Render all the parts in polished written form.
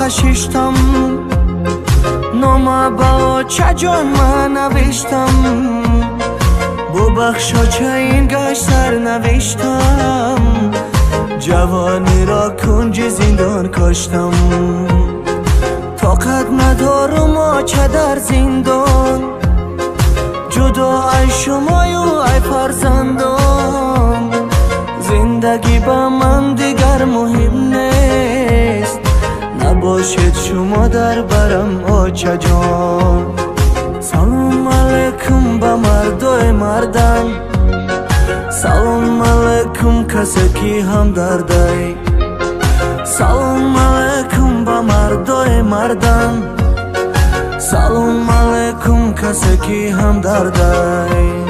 هشیشتم نام با چه جان من نوشتم ببخشا چه این گشت سر نوشتم جوانی را کنج زندان کاشتم طاقت ندارم چه در زندان جدا ای شمای و ای فرزندان زندگی با من دیگر مهم نیست نباشید شما در برم آچه جان سلام علیکم به مردای مردان سلام علیکم کسی کی هم دردای سلام علیکم به مردای مردان سلام علیکم کسی کی هم دردای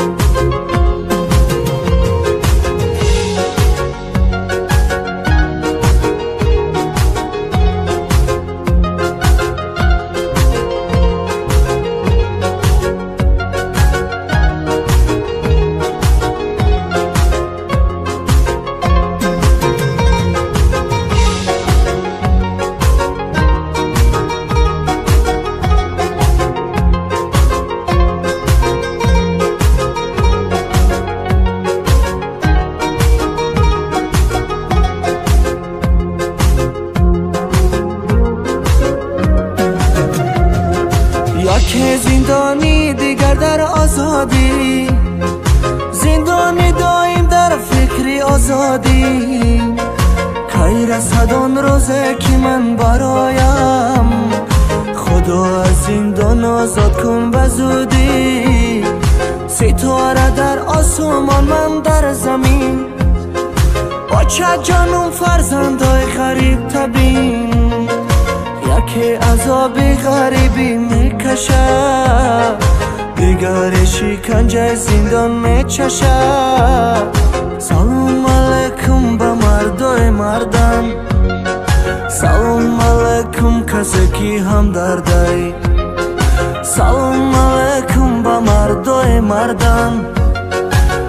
که زندانی دیگر در آزادی زندانی دایم در فکری آزادی کی رسد آن روزه که من برایم خدا از زندان آزاد کن به زودی ستاره در آسمان من در زمین بچه جانم فرزندای غریب تبین یکی عذاب غریبی میکشه دیگر شکنجه زندان میچشه سلام علیکم به مردای مردان سلام علیکم کسی کی هم دردای سلام علیکم به مردای مردان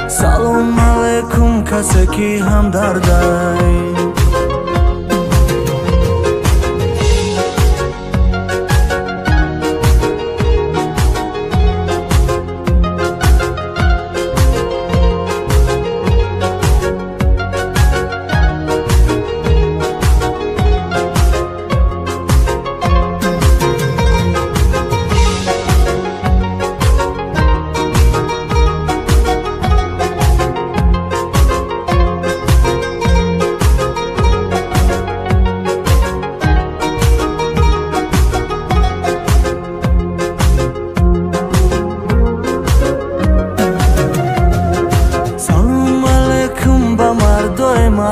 سلام علیکم کسی کی هم دردای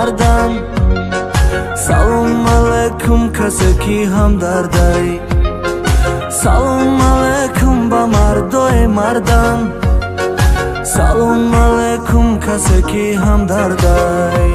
مردان سلام علیکم کسی کی هم دردای سلام علیکم به مردای مردان سلام علیکم کسی کی هم دردای